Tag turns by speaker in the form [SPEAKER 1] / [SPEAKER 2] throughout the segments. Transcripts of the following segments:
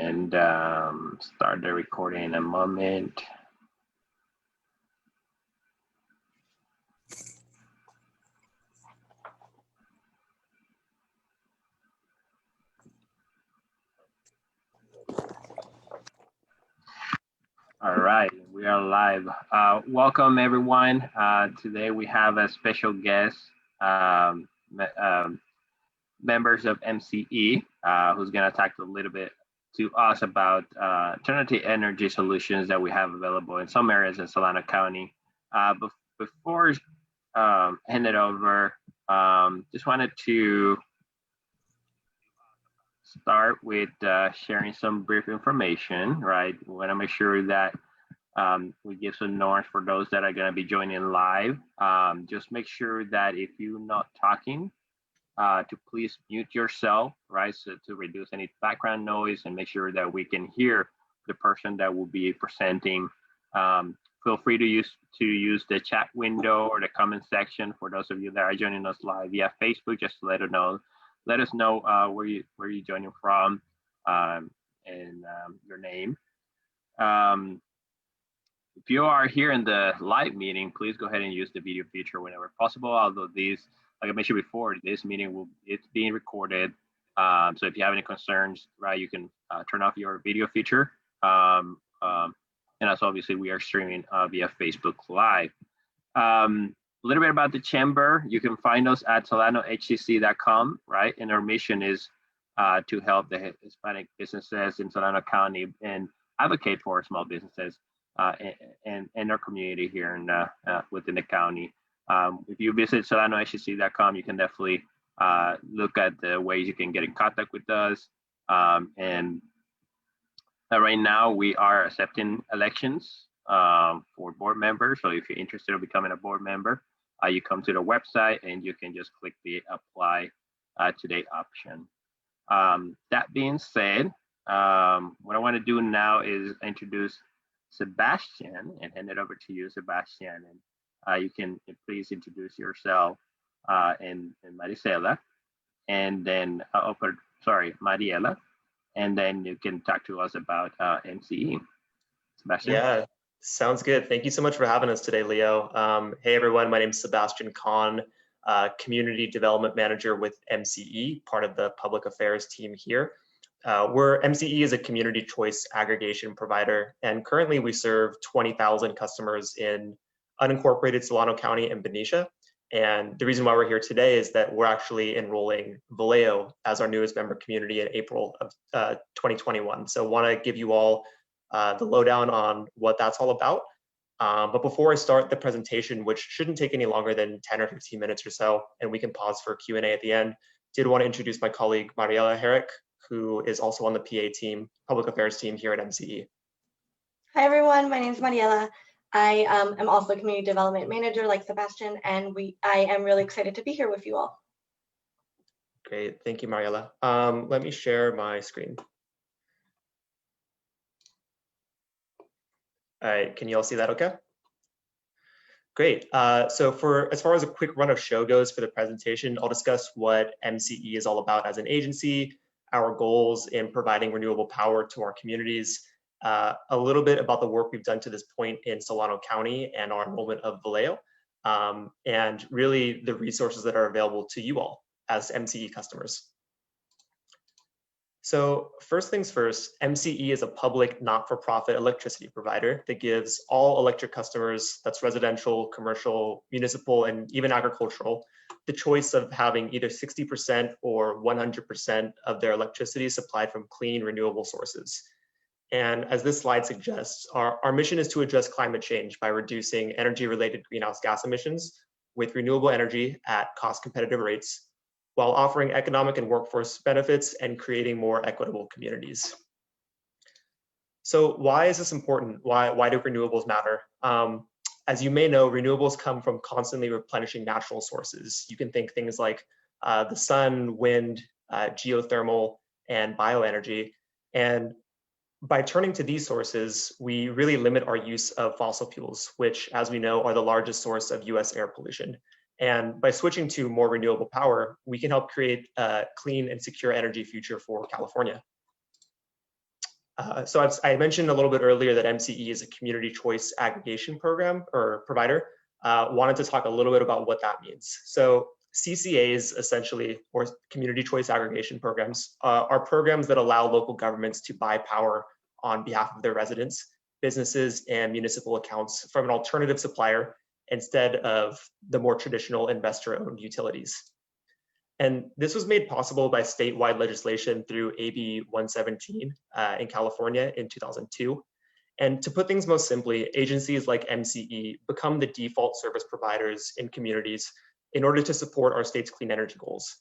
[SPEAKER 1] and start the recording in a moment. All right, we are live. Welcome everyone. Today we have a special guest, members of MCE, who's going to talk a little bit to us about alternative energy solutions that we have available in some areas in Solano County. Before hand it over, just wanted to start with sharing some brief information, right? We want to make sure that we give some notice for those that are going to be joining live. Just make sure that if you're not talking, to please mute yourself, right? So to reduce any background noise and make sure that we can hear the person that will be presenting. Feel free to use the chat window or the comment section for those of you that are joining us live via Facebook, just to let us know where you're joining from and your name. If you are here in the live meeting, please go ahead and use the video feature whenever possible. Although these, like I mentioned before, this meeting it's being recorded. So if you have any concerns, right, you can turn off your video feature. And also, obviously, we are streaming via Facebook Live. A little bit about the chamber. You can find us at SolanoHCC.com, right? And our mission is to help the Hispanic businesses in Solano County and advocate for small businesses and our community here in within the county. If you visit SolanoHCC.com, you can definitely look at the ways you can get in contact with us. And right now we are accepting elections for board members. So if you're interested in becoming a board member, you come to the website and you can just click the apply today option. That being said, what I want to do now is introduce Sebastian and hand it over to you, Sebastian. And you can please introduce yourself and Maricela, and then Mariela, and then you can talk to us about MCE. Sebastian.
[SPEAKER 2] Yeah, sounds good. Thank you so much for having us today, Leo. Hey everyone, my name is Sebastian Kahn, Community Development Manager with MCE, part of the Public Affairs team here. MCE is a community choice aggregation provider, and currently we serve 20,000 customers in unincorporated Solano County and Benicia. And the reason why we're here today is that we're actually enrolling Vallejo as our newest member community in April of 2021. So want to give you all the lowdown on what that's all about. But before I start the presentation, which shouldn't take any longer than 10 or 15 minutes or so, and we can pause for Q&A at the end, did want to introduce my colleague Mariela Herrick, who is also on the PA team, Public Affairs team here at MCE.
[SPEAKER 3] Hi everyone, my name is Mariela. I am also a Community Development Manager like Sebastian, and I am really excited to be here with you all.
[SPEAKER 2] Great, thank you, Mariela. Let me share my screen. All right, can you all see that okay? Great, so as far as a quick run of show goes for the presentation, I'll discuss what MCE is all about as an agency, our goals in providing renewable power to our communities, a little bit about the work we've done to this point in Solano County and our enrollment of Vallejo, and really the resources that are available to you all as MCE customers. So first things first, MCE is a public not-for-profit electricity provider that gives all electric customers, that's residential, commercial, municipal, and even agricultural, the choice of having either 60% or 100% of their electricity supplied from clean, renewable sources. And as this slide suggests, our mission is to address climate change by reducing energy-related greenhouse gas emissions with renewable energy at cost-competitive rates, while offering economic and workforce benefits and creating more equitable communities. So why is this important? Why do renewables matter? As you may know, renewables come from constantly replenishing natural sources. You can think things like the sun, wind, geothermal, and bioenergy. And by turning to these sources, we really limit our use of fossil fuels, which, as we know, are the largest source of US air pollution. And by switching to more renewable power, we can help create a clean and secure energy future for California. So I mentioned a little bit earlier that MCE is a community choice aggregation program or provider. Wanted to talk a little bit about what that means. So CCAs essentially, or community choice aggregation programs, are programs that allow local governments to buy power on behalf of their residents, businesses, and municipal accounts from an alternative supplier instead of the more traditional investor-owned utilities. And this was made possible by statewide legislation through AB 117 in California in 2002. And to put things most simply, agencies like MCE become the default service providers in communities in order to support our state's clean energy goals.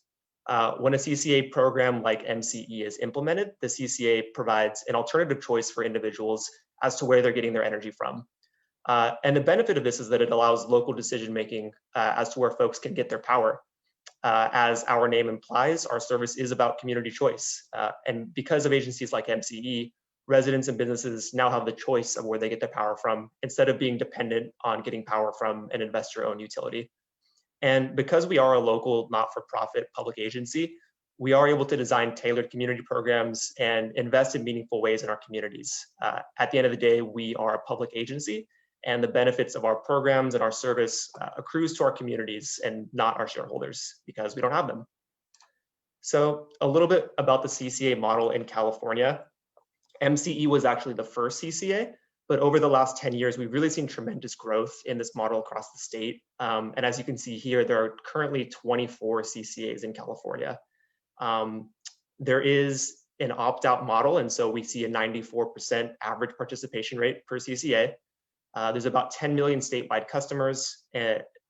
[SPEAKER 2] When a CCA program like MCE is implemented, the CCA provides an alternative choice for individuals as to where they're getting their energy from. And the benefit of this is that it allows local decision-making as to where folks can get their power. As our name implies, our service is about community choice. And because of agencies like MCE, residents and businesses now have the choice of where they get their power from instead of being dependent on getting power from an investor-owned utility. And because we are a local not-for-profit public agency, we are able to design tailored community programs and invest in meaningful ways in our communities. At the end of the day, we are a public agency, and the benefits of our programs and our service accrues to our communities and not our shareholders because we don't have them. So a little bit about the CCA model in California. MCE was actually the first CCA, but over the last 10 years, we've really seen tremendous growth in this model across the state. And as you can see here, there are currently 24 CCAs in California. There is an opt-out model, and so we see a 94% average participation rate per CCA. There's about 10 million statewide customers,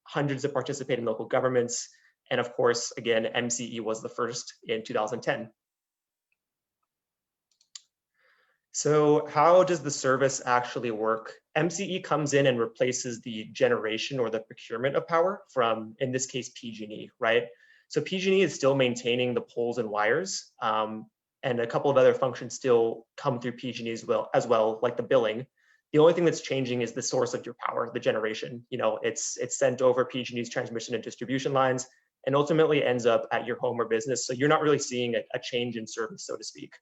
[SPEAKER 2] hundreds that participate in local governments, and of course, again, MCE was the first in 2010. So how does the service actually work? MCE comes in and replaces the generation or the procurement of power from, in this case, PG&E, right? So PG&E is still maintaining the poles and wires, and a couple of other functions still come through PG&E as well, like the billing. The only thing that's changing is the source of your power, the generation. You know, it's sent over PG&E's transmission and distribution lines and ultimately ends up at your home or business. So you're not really seeing a change in service, so to speak.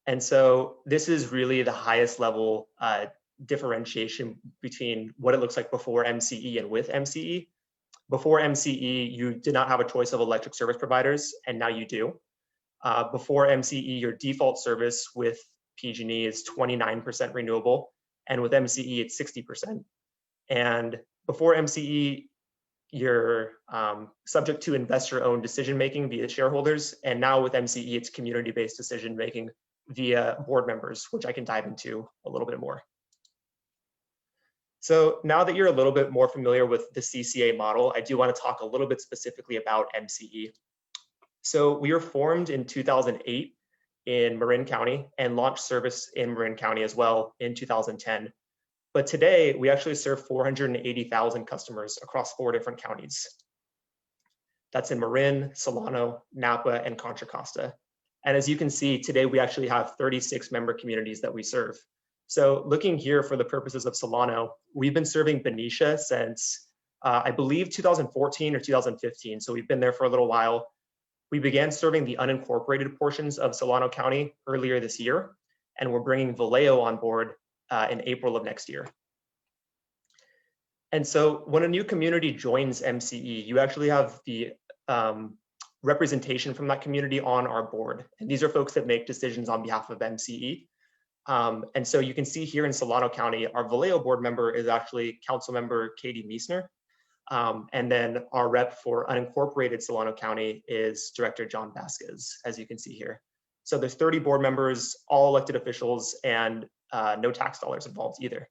[SPEAKER 2] And so this is really the highest level differentiation between what it looks like before MCE and with MCE. Before MCE, you did not have a choice of electric service providers, and now you do. Before MCE, your default service with PG&E is 29% renewable, and with MCE, it's 60%. And before MCE, you're subject to investor-owned decision-making via shareholders, and now with MCE, it's community-based decision-making via board members, which I can dive into a little bit more. So now that you're a little bit more familiar with the CCA model, I do want to talk a little bit specifically about MCE. So we were formed in 2008 in Marin County and launched service in Marin County as well in 2010. But today we actually serve 480,000 customers across 4 different counties. That's in Marin, Solano, Napa, and Contra Costa. And as you can see, today we actually have 36 member communities that we serve. So looking here for the purposes of Solano, we've been serving Benicia since I believe 2014 or 2015. So we've been there for a little while. We began serving the unincorporated portions of Solano County earlier this year, and we're bringing Vallejo on board in April of next year. And so when a new community joins MCE, you actually have the representation from that community on our board. And these are folks that make decisions on behalf of MCE. And so you can see here in Solano County, our Vallejo board member is actually Council Member Katie Meissner. And then our rep for unincorporated Solano County is Director John Vasquez, as you can see here. So there's 30 board members, all elected officials, and no tax dollars involved either.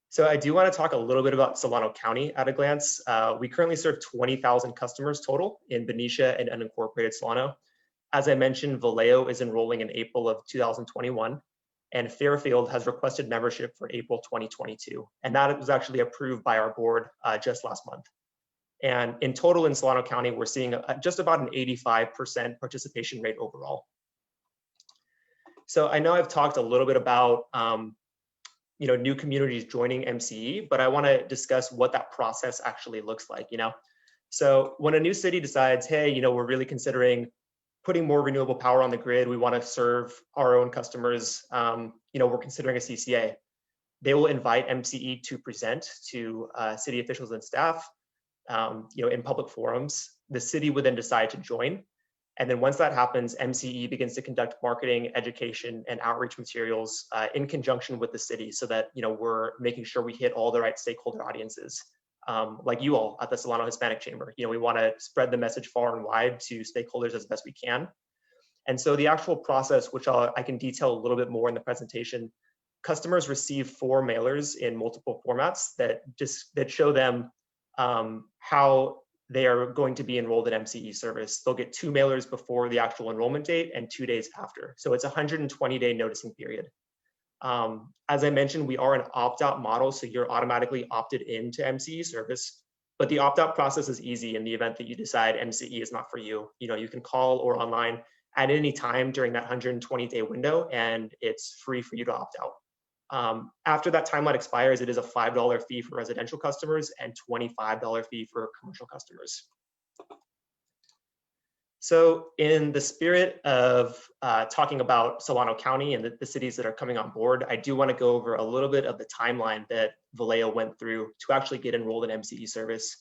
[SPEAKER 2] So I do want to talk a little bit about Solano County at a glance. We currently serve 20,000 customers total in Benicia and unincorporated Solano. As I mentioned, Vallejo is enrolling in April of 2021, and Fairfield has requested membership for April 2022. And that was actually approved by our board just last month. And in total in Solano County, we're seeing just about an 85% participation rate overall. So I know I've talked a little bit about new communities joining MCE, but I want to discuss what that process actually looks like. So when a new city decides, hey, we're really considering putting more renewable power on the grid. We want to serve our own customers. We're considering a CCA. They will invite MCE to present to city officials and staff, in public forums. The city would then decide to join. And then once that happens, MCE begins to conduct marketing, education, and outreach materials in conjunction with the city, so that we're making sure we hit all the right stakeholder audiences, like you all at the Solano Hispanic Chamber. We want to spread the message far and wide to stakeholders as best we can. And so the actual process, which I can detail a little bit more in the presentation, customers receive 4 mailers in multiple formats that show them how they are going to be enrolled in MCE service. They'll get 2 mailers before the actual enrollment date and 2 days after. So it's a 120-day noticing period. As I mentioned, we are an opt-out model, so you're automatically opted into MCE service, but the opt-out process is easy in the event that you decide MCE is not for you. You can call or online at any time during that 120-day window, and it's free for you to opt out. After that timeline expires, it is a $5 fee for residential customers and $25 fee for commercial customers. So in the spirit of talking about Solano County and the cities that are coming on board, I do want to go over a little bit of the timeline that Vallejo went through to actually get enrolled in MCE service.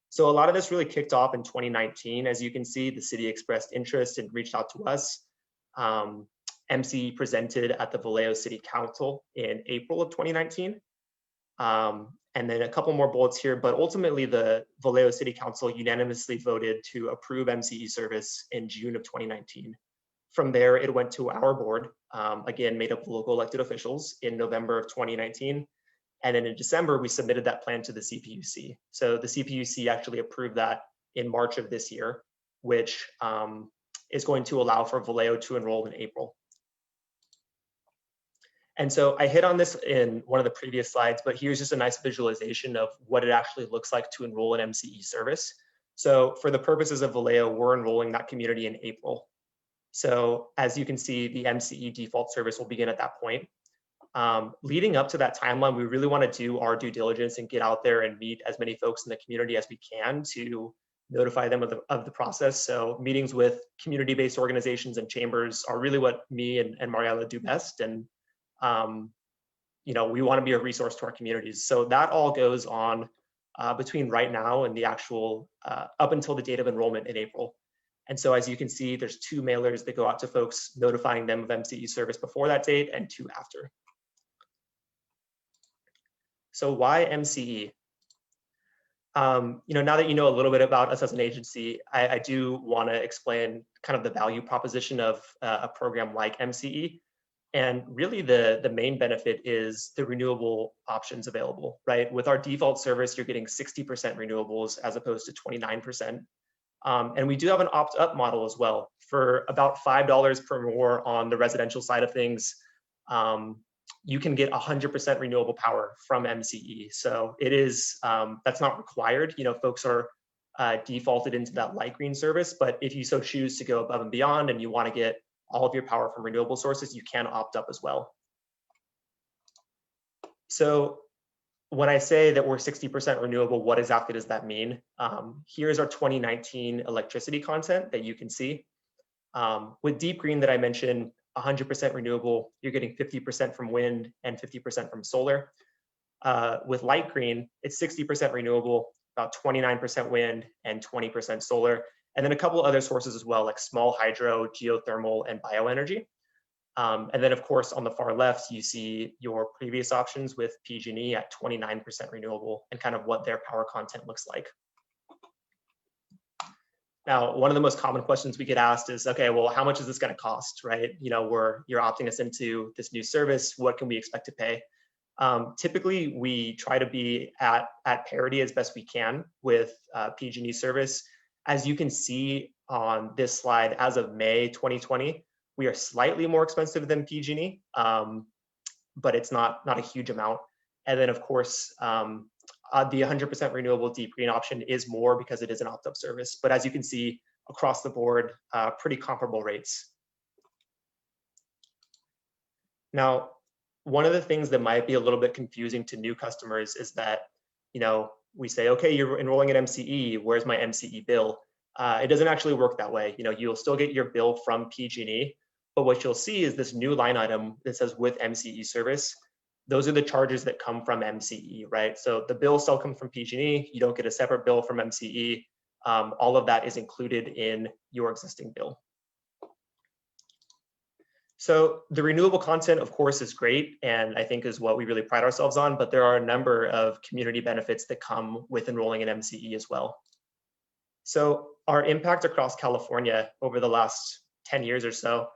[SPEAKER 2] So a lot of this really kicked off in 2019. As you can see, the city expressed interest and reached out to us. MCE presented at the Vallejo City Council in April of 2019. And then a couple more bullets here, but ultimately the Vallejo City Council unanimously voted to approve MCE service in June of 2019. From there, it went to our board, again, made up of local elected officials in November of 2019. And then in December, we submitted that plan to the CPUC. So the CPUC actually approved that in March of this year, which is going to allow for Vallejo to enroll in April. And so I hit on this in one of the previous slides, but here's just a nice visualization of what it actually looks like to enroll in MCE service. So for the purposes of Vallejo, we're enrolling that community in April. So as you can see, the MCE default service will begin at that point. Leading up to that timeline, we really want to do our due diligence and get out there and meet as many folks in the community as we can to notify them of the process. So meetings with community-based organizations and chambers are really what me and Mariela do best. And we want to be a resource to our communities. So that all goes on between right now and the actual up until the date of enrollment in April. And so as you can see, there's 2 mailers that go out to folks notifying them of MCE service before that date and 2 after. So why MCE? Now that you know a little bit about us as an agency, I do want to explain kind of the value proposition of a program like MCE. And really the main benefit is the renewable options available, right? With our default service, you're getting 60% renewables as opposed to 29%. And we do have an opt-up model as well. For about $5 per more on the residential side of things, you can get 100% renewable power from MCE. So it is, that's not required. Folks are defaulted into that light green service, but if you so choose to go above and beyond and you want to get all of your power from renewable sources, you can opt up as well. So when I say that we're 60% renewable, what exactly does that mean? Here's our 2019 electricity content that you can see. With deep green that I mentioned, 100% renewable, you're getting 50% from wind and 50% from solar. With light green, it's 60% renewable, about 29% wind and 20% solar. And then a couple other sources as well, like small hydro, geothermal, and bioenergy. And then, of course, on the far left, you see your previous options with PG&E at 29% renewable and kind of what their power content looks like. Now, one of the most common questions we get asked is, okay, well, how much is this going to cost, right? You're opting us into this new service. What can we expect to pay? Typically, we try to be at parity as best we can with PG&E service. As you can see on this slide, as of May 2020, we are slightly more expensive than PG&E, but it's not a huge amount. And then, of course, the 100% renewable deep green option is more because it is an opt-up service. But as you can see across the board, pretty comparable rates. Now, one of the things that might be a little bit confusing to new customers is that, we say, okay, you're enrolling at MCE, where's my MCE bill? It doesn't actually work that way. You'll still get your bill from PG&E, but what you'll see is this new line item that says with MCE service. Those are the charges that come from MCE, right? So the bill still comes from PG&E. You don't get a separate bill from MCE. All of that is included in your existing bill. So the renewable content, of course, is great, and I think is what we really pride ourselves on, but there are a number of community benefits that come with enrolling in MCE as well. So our impact across California over the last 10 years or so,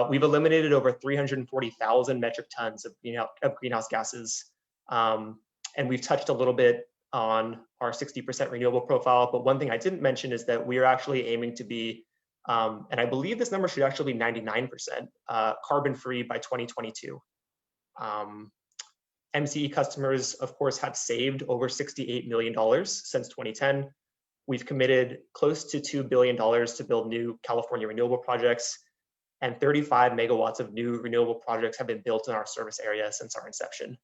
[SPEAKER 2] we've eliminated over 340,000 metric tons of greenhouse gases. And we've touched a little bit on our 60% renewable profile, but one thing I didn't mention is that we are actually aiming to be, and I believe this number should actually be 99% carbon-free by 2022. MCE customers, of course, have saved over $68 million since 2010. We've committed close to $2 billion to build new California renewable projects, and 35 megawatts of new renewable projects have been built in our service area since our inception.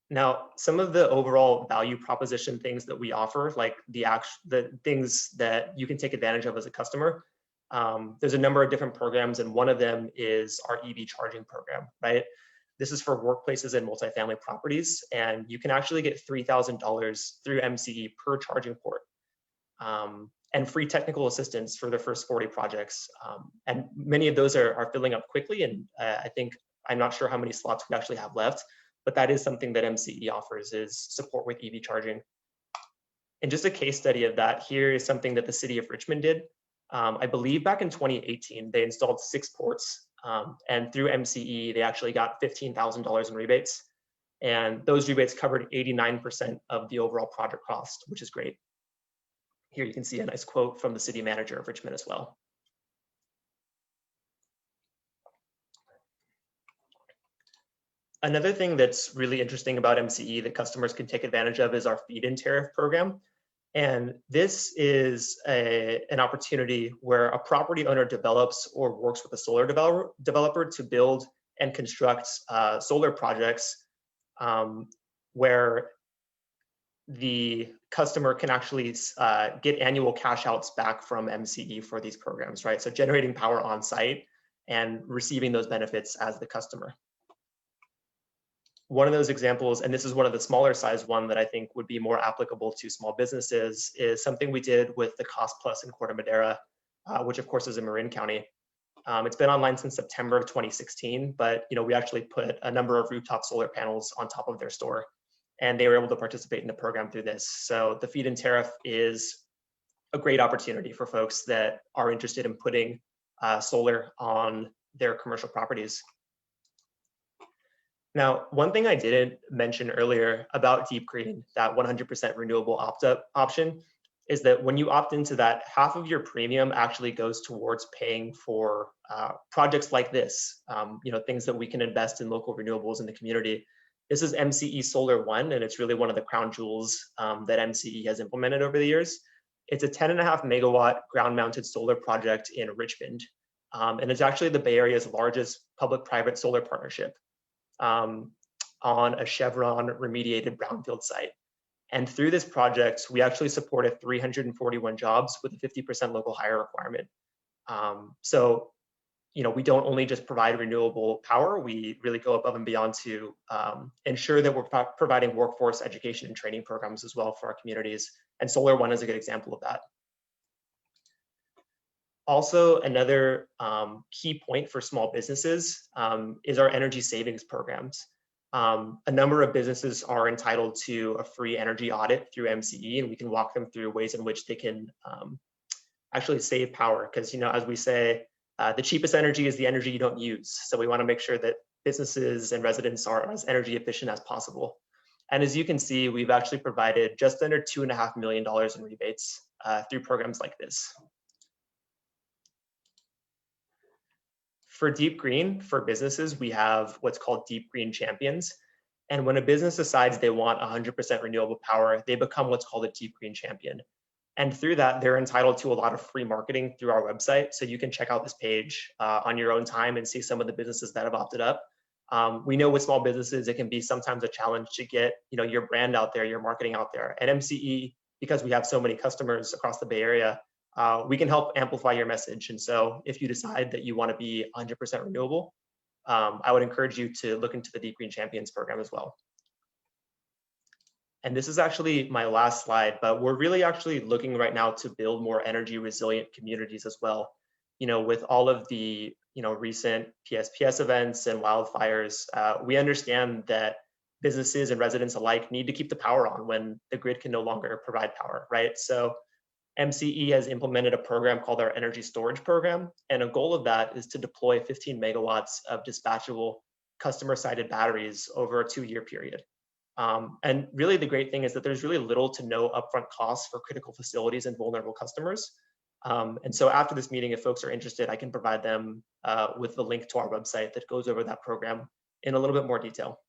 [SPEAKER 2] Now, some of the overall value proposition things that we offer, like the things that you can take advantage of as a customer, there's a number of different programs, and one of them is our EV charging program, right? This is for workplaces and multifamily properties, and you can actually get $3,000 through MCE per charging port, and free technical assistance for the first 40 projects. And many of those are filling up quickly, and I'm not sure how many slots we actually have left, but that is something that MCE offers, is support with EV charging. And just a case study of that here is something that the City of Richmond did. I believe back in 2018, they installed 6 ports, and through MCE, they actually got $15,000 in rebates. And those rebates covered 89% of the overall project cost, which is great. Here you can see a nice quote from the city manager of Richmond as well. Another thing that's really interesting about MCE that customers can take advantage of is our feed-in tariff program. And this is an opportunity where a property owner develops or works with a solar developer to build and construct solar projects where the customer can actually get annual cash outs back from MCE for these programs, right? So generating power on site and receiving those benefits as the customer. One of those examples, and this is one of the smaller size one that I think would be more applicable to small businesses, is something we did with the Cost Plus in Corte Madera, which of course is in Marin County. It's been online since September of 2016, but we actually put a number of rooftop solar panels on top of their store, and they were able to participate in the program through this. So the feed-in tariff is a great opportunity for folks that are interested in putting solar on their commercial properties. Now, one thing I didn't mention earlier about Deep Green, that 100% renewable opt-up option, is that when you opt into that, half of your premium actually goes towards paying for projects like this, things that we can invest in local renewables in the community. This is MCE Solar One, and it's really one of the crown jewels that MCE has implemented over the years. It's a 10.5 megawatt ground-mounted solar project in Richmond, and it's actually the Bay Area's largest public-private solar partnership on a Chevron remediated brownfield site. And through this project, we actually supported 341 jobs with a 50% local hire requirement. So, we don't only just provide renewable power, we really go above and beyond to ensure that we're providing workforce education and training programs as well for our communities. And Solar One is a good example of that. Also, another key point for small businesses is our energy savings programs. A number of businesses are entitled to a free energy audit through MCE, and we can walk them through ways in which they can actually save power. Because, as we say, the cheapest energy is the energy you don't use. So we want to make sure that businesses and residents are as energy efficient as possible. And as you can see, we've actually provided just under $2.5 million in rebates through programs like this. For Deep Green, for businesses, we have what's called Deep Green Champions. And when a business decides they want 100% renewable power, they become what's called a Deep Green Champion. And through that, they're entitled to a lot of free marketing through our website. So you can check out this page on your own time and see some of the businesses that have opted up. We know with small businesses, it can be sometimes a challenge to get your brand out there, your marketing out there. At MCE, because we have so many customers across the Bay Area, we can help amplify your message. And so if you decide that you want to be 100% renewable, I would encourage you to look into the Deep Green Champions program as well. And this is actually my last slide, but we're really actually looking right now to build more energy resilient communities as well. With all of the recent PSPS events and wildfires, we understand that businesses and residents alike need to keep the power on when the grid can no longer provide power, right? So MCE has implemented a program called our energy storage program. And a goal of that is to deploy 15 megawatts of dispatchable customer-sided batteries over a 2-year period. And really the great thing is that there's really little to no upfront costs for critical facilities and vulnerable customers. And so after this meeting, if folks are interested, I can provide them with the link to our website that goes over that program in a little bit more detail.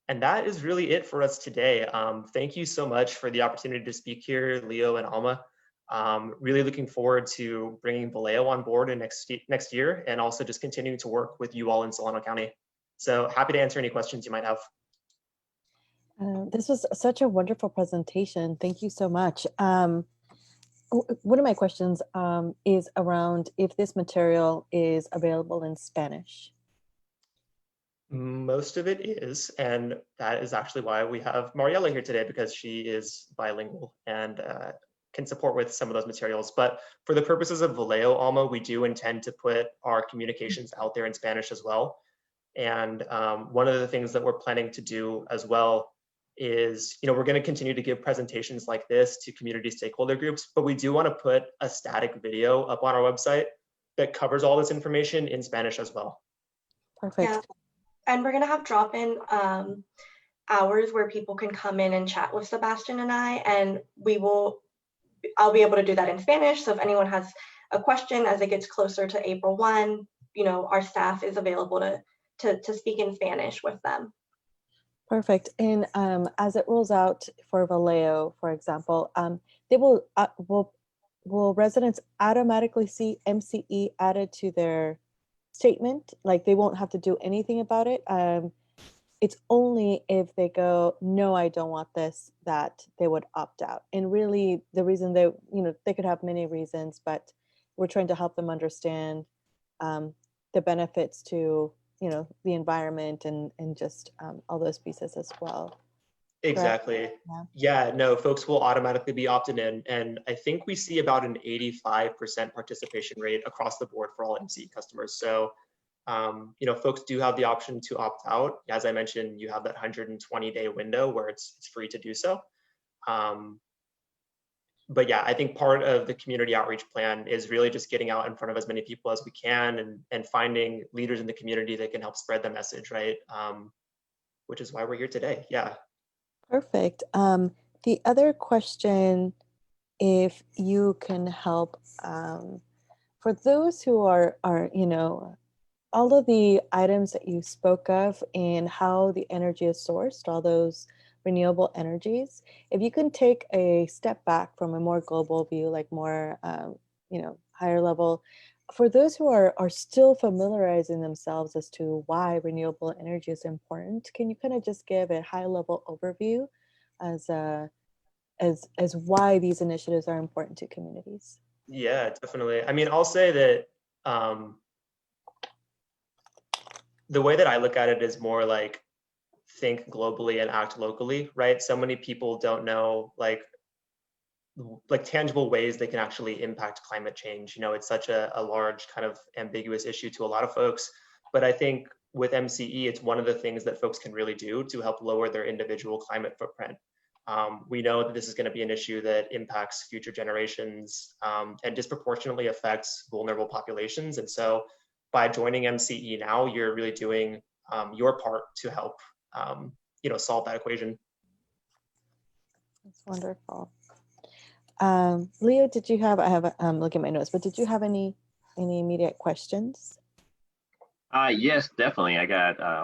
[SPEAKER 2] And that is really it for us today. Thank you so much for the opportunity to speak here, Leo and Alma. Really looking forward to bringing Vallejo on board in next year, and also just continuing to work with you all in Solano County. So happy to answer any questions you might have.
[SPEAKER 4] This was such a wonderful presentation. Thank you so much. One of my questions is around if this material is available in Spanish.
[SPEAKER 2] Most of it is, and that is actually why we have Mariela here today, because she is bilingual and can support with some of those materials. But for the purposes of Vallejo, Alma, we do intend to put our communications out there in Spanish as well. And one of the things that we're planning to do as well is, we're going to continue to give presentations like this to community stakeholder groups, but we do want to put a static video up on our website that covers all this information in Spanish as well.
[SPEAKER 4] Perfect.
[SPEAKER 3] Yeah. And we're going to have drop-in hours where people can come in and chat with Sebastian and I, and I'll be able to do that in Spanish. So if anyone has a question as it gets closer to April 1, our staff is available to speak in Spanish with them.
[SPEAKER 4] Perfect. And as it rolls out for Vallejo, for example, they will residents automatically see MCE added to their statement? Like they won't have to do anything about it. It's only if they go, no, I don't want this, that they would opt out. And really the reason they could have many reasons, but we're trying to help them understand the benefits to the environment and just all those pieces as well.
[SPEAKER 2] Exactly. Yeah, no, folks will automatically be opted in. And I think we see about an 85% participation rate across the board for all MCE customers. So, folks do have the option to opt out. As I mentioned, you have that 120-day window where it's free to do so. But yeah, I think part of the community outreach plan is really just getting out in front of as many people as we can and finding leaders in the community that can help spread the message, right? Which is why we're here today. Yeah.
[SPEAKER 4] Perfect. The other question, if you can help, for those who are all of the items that you spoke of and how the energy is sourced, all those renewable energies, if you can take a step back from a more global view, like more, higher level, for those who are still familiarizing themselves as to why renewable energy is important, can you kind of just give a high level overview as why these initiatives are important to communities?
[SPEAKER 2] Yeah, definitely. I mean, I'll say that the way that I look at it is more like think globally and act locally, right? So many people don't know like tangible ways they can actually impact climate change. It's such a large kind of ambiguous issue to a lot of folks. But I think with MCE, it's one of the things that folks can really do to help lower their individual climate footprint. We know that this is going to be an issue that impacts future generations and disproportionately affects vulnerable populations. And so by joining MCE now, you're really doing your part to help solve that equation.
[SPEAKER 4] That's wonderful. Leo, did you have, looking at my notes, but did you have any immediate questions?
[SPEAKER 1] Yes, definitely. I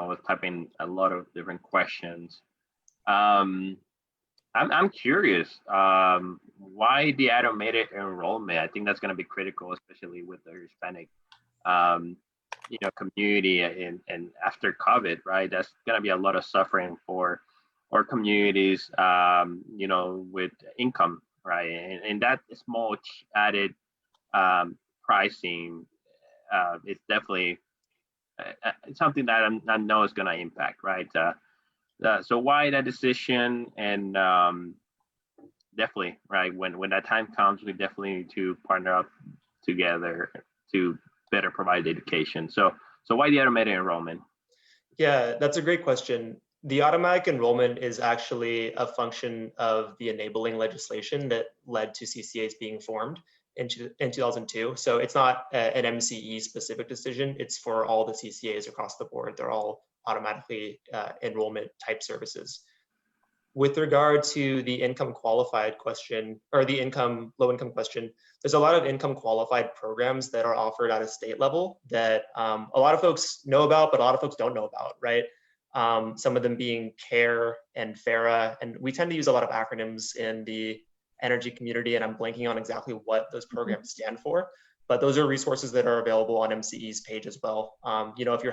[SPEAKER 1] was typing a lot of different questions. I'm curious, why the automated enrollment? I think that's going to be critical, especially with the Hispanic, community and after COVID, right? That's going to be a lot of suffering for or communities, you know, with income, right? And that small added pricing is definitely something that I know is going to impact, right? So why that decision? And definitely, right, when that time comes, we definitely need to partner up together to better provide education. So why the automated enrollment?
[SPEAKER 2] Yeah, that's a great question. The automatic enrollment is actually a function of the enabling legislation that led to CCAs being formed in 2002. So it's not an MCE specific decision. It's for all the CCAs across the board. They're all automatically enrollment type services. With regard to the income qualified question, or the low income question, there's a lot of income qualified programs that are offered at a state level that a lot of folks know about, but a lot of folks don't know about, right? Some of them being CARE and FARA, and we tend to use a lot of acronyms in the energy community, and I'm blanking on exactly what those programs stand for, but those are resources that are available on MCE's page as well. You know, if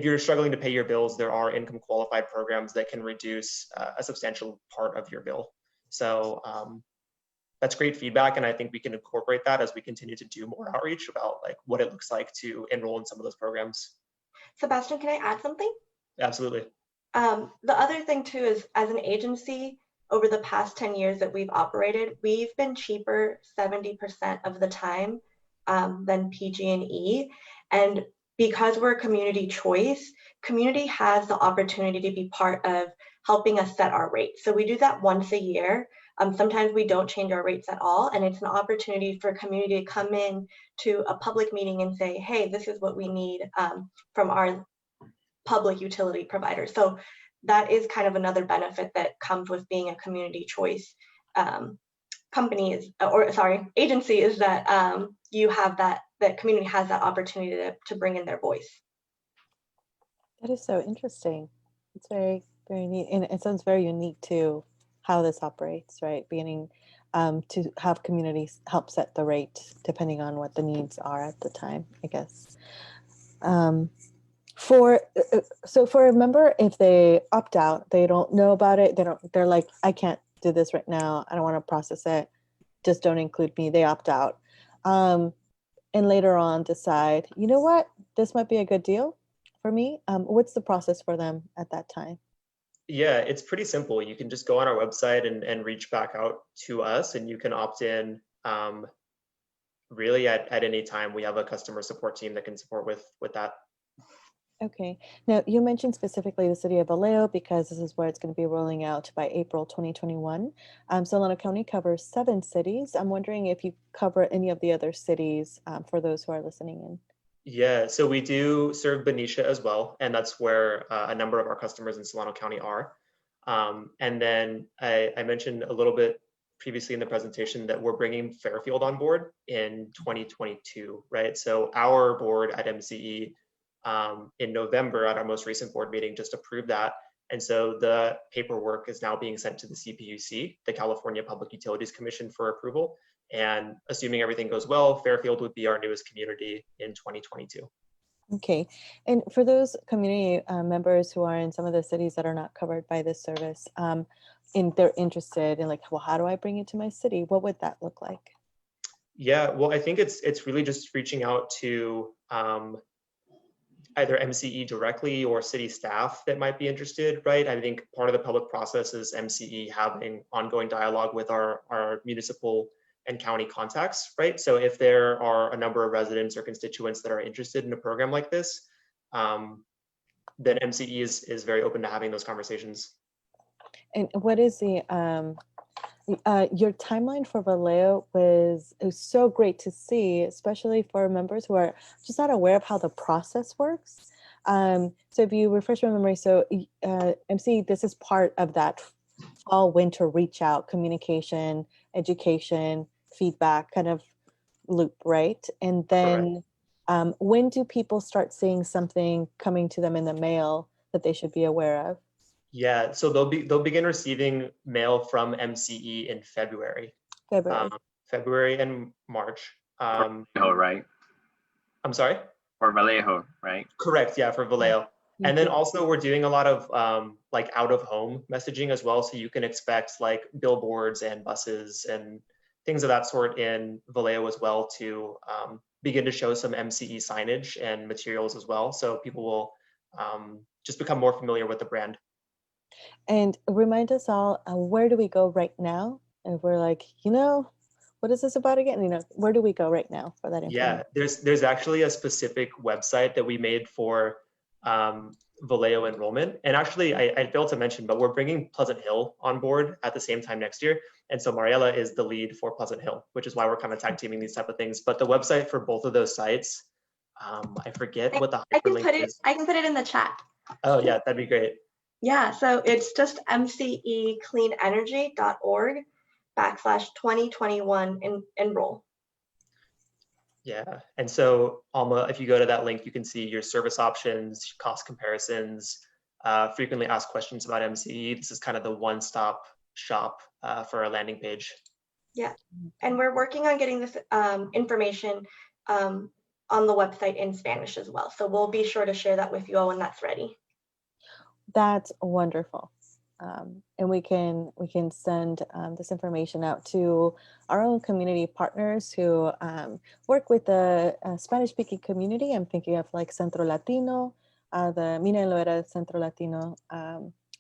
[SPEAKER 2] you're struggling to pay your bills, there are income qualified programs that can reduce a substantial part of your bill. So that's great feedback. And I think we can incorporate that as we continue to do more outreach about like what it looks like to enroll in some of those programs.
[SPEAKER 3] Sebastian, can I add something?
[SPEAKER 2] Absolutely.
[SPEAKER 3] The other thing too is, as an agency, over the past 10 years that we've operated, we've been cheaper 70% of the time than PG&E. And because we're a community choice, community has the opportunity to be part of helping us set our rates. So we do that once a year. Sometimes we don't change our rates at all. And it's an opportunity for community to come in to a public meeting and say, hey, this is what we need from our public utility provider. So that is kind of another benefit that comes with being a community choice agency, is that you have that community has that opportunity to bring in their voice.
[SPEAKER 4] That is so interesting. It's very, very neat. And it sounds very unique to how this operates, right? Beginning to have communities help set the rate depending on what the needs are at the time, I guess. For a member, if they opt out, they don't know about it, they're like, I can't do this right now, I don't want to process it, just don't include me, they opt out. And later on decide, you know what, this might be a good deal for me. What's the process for them at that time?
[SPEAKER 2] Yeah, it's pretty simple. You can just go on our website and reach back out to us, and you can opt in really at any time. We have a customer support team that can support with that.
[SPEAKER 4] Okay. Now, you mentioned specifically the City of Vallejo because this is where it's going to be rolling out by April 2021. Solano County covers 7 cities. I'm wondering if you cover any of the other cities for those who are listening in.
[SPEAKER 2] Yeah, so we do serve Benicia as well, and that's where a number of our customers in Solano County are. And then I mentioned a little bit previously in the presentation that we're bringing Fairfield on board in 2022, right? So our board at MCE in November at our most recent board meeting just approved that. And so the paperwork is now being sent to the CPUC, the California Public Utilities Commission, for approval. And assuming everything goes well, Fairfield would be our newest community in 2022.
[SPEAKER 4] Okay. And for those community members who are in some of the cities that are not covered by this service, and they're interested in like, well, how do I bring it to my city? What would that look like?
[SPEAKER 2] Yeah, well, I think it's really just reaching out to either MCE directly or city staff that might be interested, right? I think part of the public process is MCE having ongoing dialogue with our municipal and county contacts, right? So if there are a number of residents or constituents that are interested in a program like this, then MCE is very open to having those conversations.
[SPEAKER 4] And what is the your timeline for Vallejo was so great to see, especially for members who are just not aware of how the process works. So if you refresh my memory, so MCE, this is part of that fall winter reach out, communication, education, feedback kind of loop, right? And then when do people start seeing something coming to them in the mail that they should be aware of?
[SPEAKER 2] Yeah, so they'll begin receiving mail from MCE in February. February and March.
[SPEAKER 1] Vallejo, right?
[SPEAKER 2] I'm sorry?
[SPEAKER 1] For Vallejo, right?
[SPEAKER 2] Correct, yeah, for Vallejo. And then also we're doing a lot of like out of home messaging as well. So you can expect like billboards and buses and things of that sort in Vallejo as well to begin to show some MCE signage and materials as well. So people will just become more familiar with the brand.
[SPEAKER 4] And remind us all, where do we go right now? And we're like, you know, what is this about again? You know, where do we go right now for that information?
[SPEAKER 2] Yeah, there's actually a specific website that we made for Vallejo enrollment. And actually, I failed to mention, but we're bringing Pleasant Hill on board at the same time next year. And so Mariela is the lead for Pleasant Hill, which is why we're kind of tag teaming these type of things. But the website for both of those sites, I forget what the hyperlink is.
[SPEAKER 3] I can put it in the chat.
[SPEAKER 2] Oh yeah, that'd be great.
[SPEAKER 3] Yeah, so it's just mcecleanenergy.org/2021 enroll.
[SPEAKER 2] Yeah, and so Alma, if you go to that link, you can see your service options, cost comparisons, frequently asked questions about MCE. This is kind of the one-stop shop for our landing page.
[SPEAKER 3] Yeah, and we're working on getting this information on the website in Spanish as well. So we'll be sure to share that with you all when that's ready.
[SPEAKER 4] That's wonderful. And we can send this information out to our own community partners who work with the Spanish-speaking community. I'm thinking of like Centro Latino, the Mina y Loera Centro Latino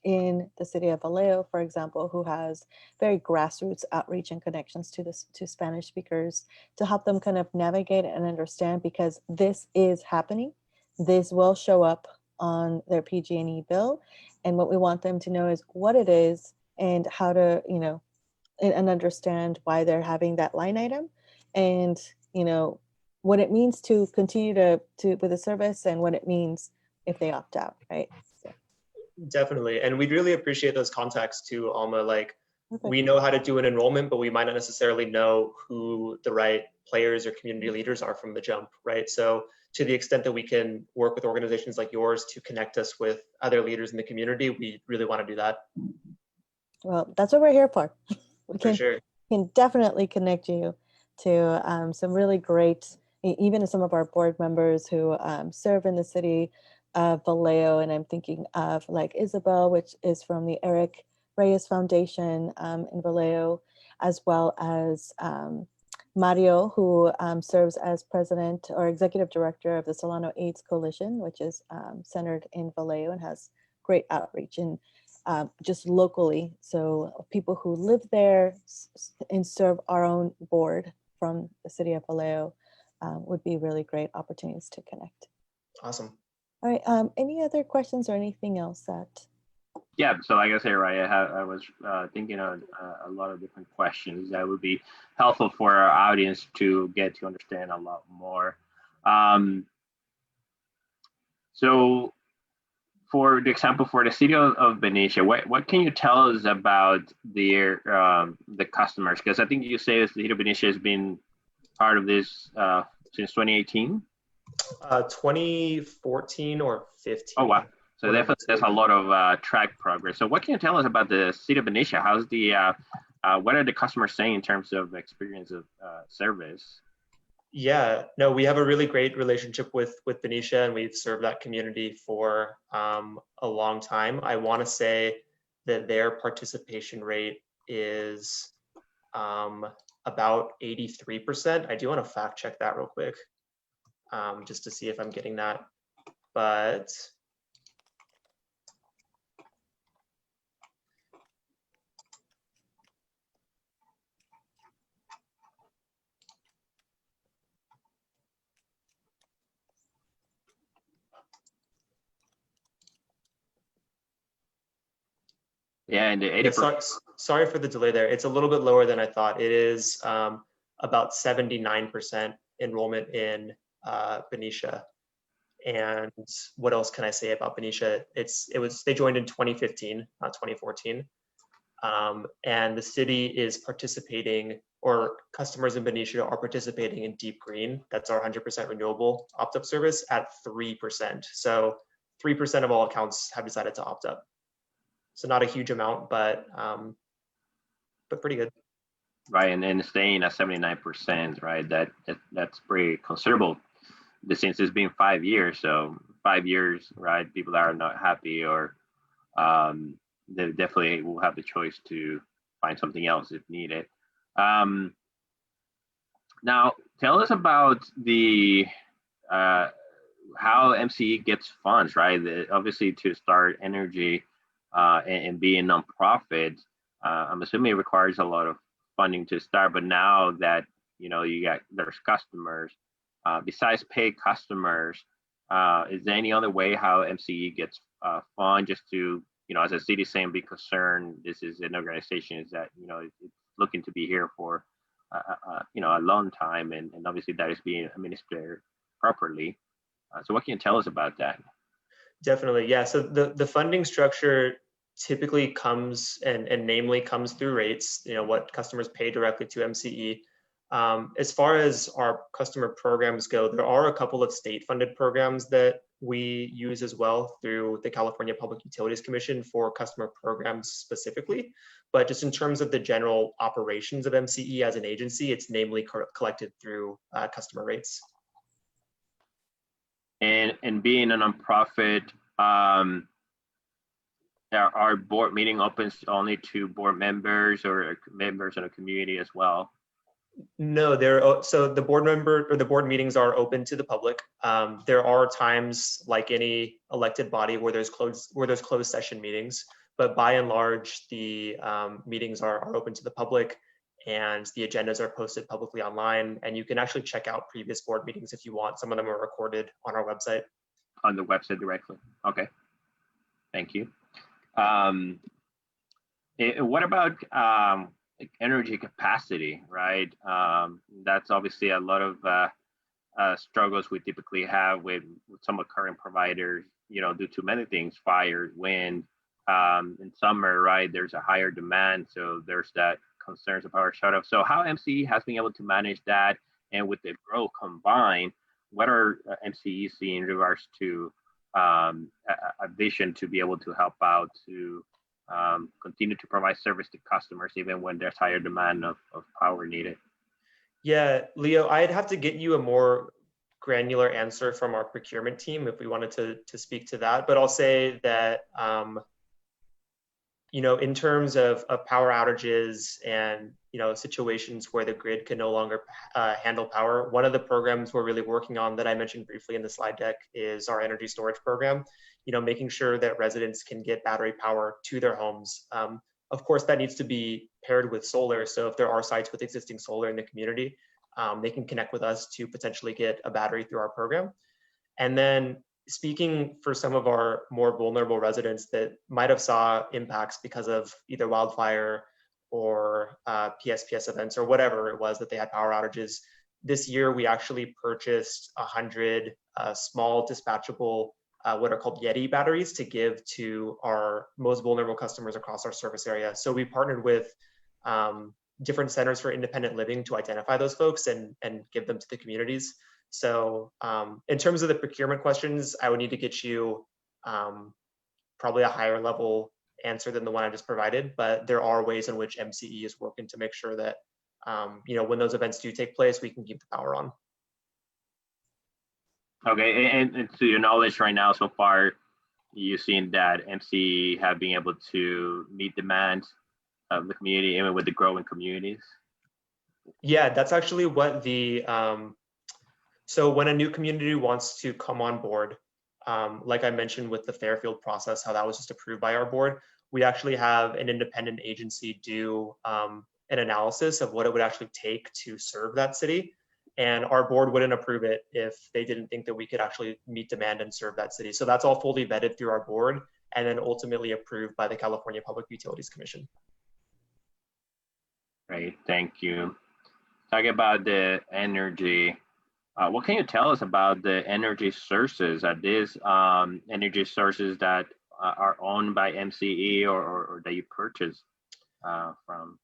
[SPEAKER 4] in the city of Vallejo, for example, who has very grassroots outreach and connections to Spanish speakers to help them kind of navigate and understand, because this is happening. This will show up on their PG&E bill. And what we want them to know is what it is and how to, you know, and understand why they're having that line item, and, you know, what it means to continue to with the service and what it means if they opt out, right? So.
[SPEAKER 2] Definitely. And we'd really appreciate those contacts too, Alma. Like,
[SPEAKER 4] Okay.
[SPEAKER 2] we know how to do an enrollment, but we might not necessarily know who the right players or community leaders are from the jump, right? So to the extent that we can work with organizations like yours to connect us with other leaders in the community, we really want to do that.
[SPEAKER 4] Well, that's what we're here for. We
[SPEAKER 2] For sure.
[SPEAKER 4] can definitely connect you to some really great, even some of our board members who serve in the city of Vallejo. And I'm thinking of like Isabel, which is from the Eric Reyes Foundation in Vallejo, as well as Mario, who serves as president or executive director of the Solano AIDS Coalition, which is centered in Vallejo and has great outreach and just locally. So people who live there and serve our own board from the city of Vallejo would be really great opportunities to connect.
[SPEAKER 2] Awesome.
[SPEAKER 4] All right. Any other questions or anything else that?
[SPEAKER 1] Yeah, so like I said, right, I was thinking of a lot of different questions that would be helpful for our audience to get to understand a lot more. So for the example, for the city of Benicia, what can you tell us about their the customers? Because I think you say the city of Benicia has been part of this since 2018?
[SPEAKER 2] 2014 or 15.
[SPEAKER 1] Oh, wow. So definitely there's a lot of track progress. So what can you tell us about the city of Benicia? How's the, what are the customers saying in terms of experience of service?
[SPEAKER 2] Yeah, no, we have a really great relationship with Benicia, and we've served that community for a long time. I want to say that their participation rate is about 83%. I do want to fact check that real quick, just to see if I'm getting that, but
[SPEAKER 1] yeah, and the 80%.
[SPEAKER 2] Sorry for the delay there. It's a little bit lower than I thought. It is about 79% enrollment in Benicia. And what else can I say about Benicia? They joined in 2015, not 2014. And the city is participating, or customers in Benicia are participating in Deep Green. That's our 100% renewable opt-up service at 3%. So 3% of all accounts have decided to opt up. So not a huge amount, but pretty good.
[SPEAKER 1] Right, and staying at 79%, right? That's pretty considerable. Since it's been 5 years, so 5 years, right, people that are not happy, or they definitely will have the choice to find something else if needed. Now, tell us about the how MCE gets funds, right? Obviously, to start energy and be a nonprofit, I'm assuming it requires a lot of funding to start. But now that there's customers, besides paid customers, is there any other way how MCE gets fund, just to, as a citizen, be concerned? This is an organization that it's looking to be here for a long time, and obviously that is being administered properly. So what can you tell us about that?
[SPEAKER 2] Definitely, yeah. So the funding structure typically comes and namely comes through rates, what customers pay directly to MCE. As far as our customer programs go, there are a couple of state-funded programs that we use as well through the California Public Utilities Commission for customer programs specifically. But just in terms of the general operations of MCE as an agency, it's namely collected through customer rates.
[SPEAKER 1] And being a nonprofit, our board meeting opens only to board members or members in the community as well?
[SPEAKER 2] No, so the board meetings are open to the public. There are times, like any elected body, where there's closed session meetings, but by and large, the meetings are open to the public, and the agendas are posted publicly online, and you can actually check out previous board meetings if you want. Some of them are recorded on our website.
[SPEAKER 1] On the website directly. Okay, thank you. What about energy capacity, right? That's obviously a lot of struggles we typically have with some of current providers, due to many things: fire, wind. In summer, right, there's a higher demand, so there's that concerns of power shutoff. So how MCE has been able to manage that, and with the growth combined, what are MCE seeing in regards to a vision to be able to help out to continue to provide service to customers even when there's higher demand of power needed?
[SPEAKER 2] Yeah, Leo, I'd have to get you a more granular answer from our procurement team if we wanted to speak to that. But I'll say that in terms of power outages and situations where the grid can no longer handle power, one of the programs we're really working on that I mentioned briefly in the slide deck is our energy storage program. Making sure that residents can get battery power to their homes. Of course, that needs to be paired with solar. So if there are sites with existing solar in the community, they can connect with us to potentially get a battery through our program. And then, speaking for some of our more vulnerable residents that might have saw impacts because of either wildfire or PSPS events or whatever it was that they had power outages, this year we actually purchased 100 small dispatchable, what are called Yeti batteries, to give to our most vulnerable customers across our service area. So we partnered with different centers for independent living to identify those folks and give them to the communities. So in terms of the procurement questions, I would need to get you probably a higher level answer than the one I just provided, but there are ways in which MCE is working to make sure that when those events do take place, we can keep the power on.
[SPEAKER 1] Okay, and to your knowledge right now, so far, you've seen that MCE have been able to meet demands of the community, even with the growing communities?
[SPEAKER 2] Yeah, that's actually what so when a new community wants to come on board, like I mentioned with the Fairfield process, how that was just approved by our board, we actually have an independent agency do an analysis of what it would actually take to serve that city. And our board wouldn't approve it if they didn't think that we could actually meet demand and serve that city. So that's all fully vetted through our board and then ultimately approved by the California Public Utilities Commission.
[SPEAKER 1] Great, thank you. Talking about the energy, what can you tell us about the energy sources? Are these energy sources that are owned by MCE or that you purchase from?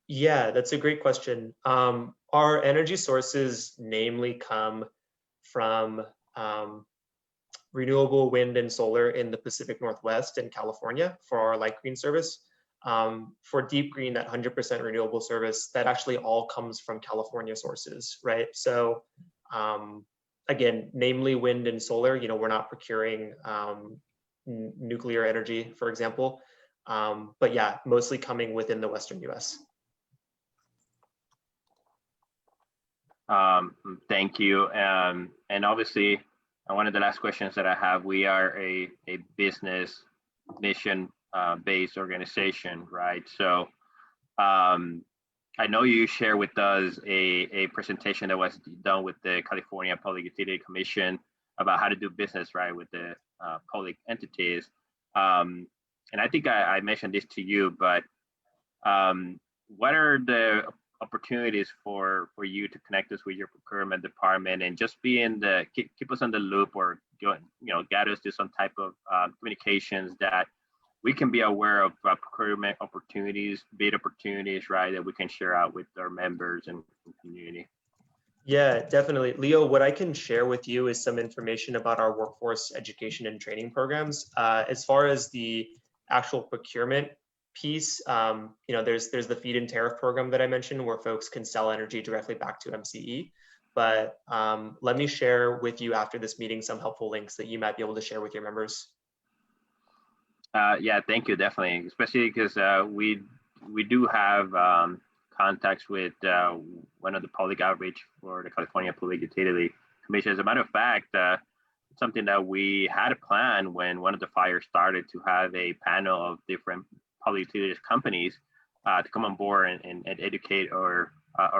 [SPEAKER 2] Yeah, that's a great question. Our energy sources namely come from renewable wind and solar in the Pacific Northwest and California for our light green service. For deep green, that 100% renewable service, that actually all comes from California sources, right? So again, namely wind and solar. We're not procuring nuclear energy, for example. But yeah, mostly coming within the Western US.
[SPEAKER 1] Thank you. And obviously, one of the last questions that I have, we are a business mission based organization, right? So I know you share with us a presentation that was done with the California Public Utility Commission about how to do business, right, with the public entities. And I think I mentioned this to you, but what are the opportunities for you to connect us with your procurement department and just be in the keep us on the loop, or get us to some type of communications that we can be aware of procurement opportunities, bid opportunities, right, that we can share out with our members and community?
[SPEAKER 2] Yeah, definitely. Leo, what I can share with you is some information about our workforce education and training programs. As far as the actual procurement piece, there's the feed-in tariff program that I mentioned where folks can sell energy directly back to MCE. But let me share with you after this meeting some helpful links that you might be able to share with your members.
[SPEAKER 1] Yeah, thank you, definitely, especially because we do have contacts with one of the public outreach for the California Public Utility Commission. As a matter of fact, it's something that we had a plan when one of the fires started to have a panel of different public utilities companies to come on board and educate our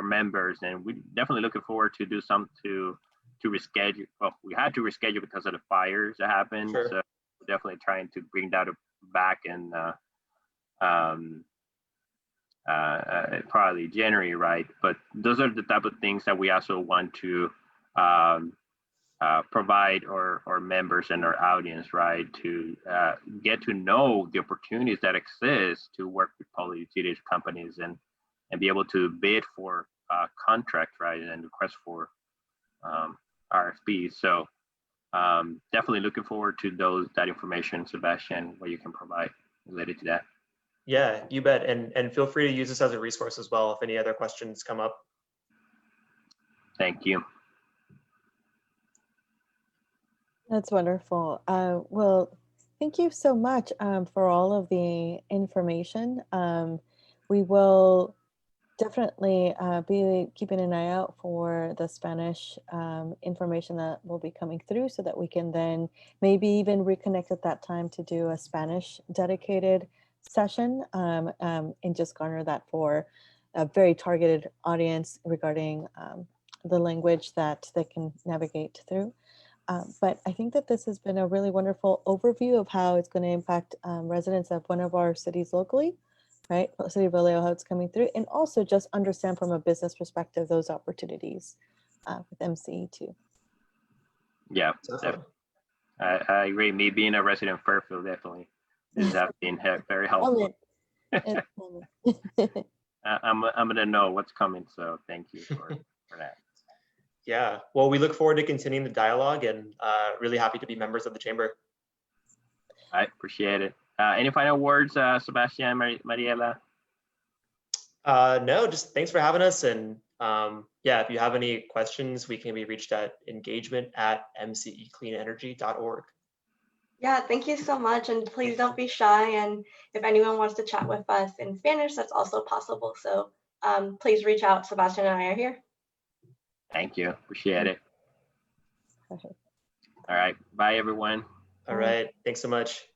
[SPEAKER 1] members. And we definitely looking forward to do some to reschedule. Well, we had to reschedule because of the fires that happened.
[SPEAKER 2] Sure.
[SPEAKER 1] So definitely trying to bring that back in probably January, right? But those are the type of things that we also want to provide our members and our audience, right, to get to know the opportunities that exist to work with public utilities companies and be able to bid for contracts, right, and request for RFPs. So definitely looking forward to that information, Sebastian, what you can provide related to that.
[SPEAKER 2] Yeah, you bet. And feel free to use this as a resource as well if any other questions come up.
[SPEAKER 1] Thank you.
[SPEAKER 4] That's wonderful. Well, thank you so much for all of the information. We will definitely be keeping an eye out for the Spanish information that will be coming through so that we can then maybe even reconnect at that time to do a Spanish dedicated session and just garner that for a very targeted audience regarding the language that they can navigate through. But I think that this has been a really wonderful overview of how it's going to impact residents of one of our cities locally, right? City of Vallejo, how it's coming through, and also just understand from a business perspective those opportunities with MCE too.
[SPEAKER 1] Yeah, definitely. I agree. Me being a resident of Fairfield, definitely has been very helpful. I'm gonna know what's coming, so thank you for that.
[SPEAKER 2] Yeah, well, we look forward to continuing the dialogue and really happy to be members of the chamber.
[SPEAKER 1] I appreciate it. Any final words, Sebastian, Mariela?
[SPEAKER 2] No, just thanks for having us. And yeah, if you have any questions, we can be reached at engagement@mcecleanenergy.org.
[SPEAKER 3] Yeah, thank you so much. And please don't be shy. And if anyone wants to chat with us in Spanish, that's also possible. So please reach out. Sebastian and I are here.
[SPEAKER 1] Thank you. Appreciate it. All right. Bye, everyone.
[SPEAKER 2] All right. Thanks so much.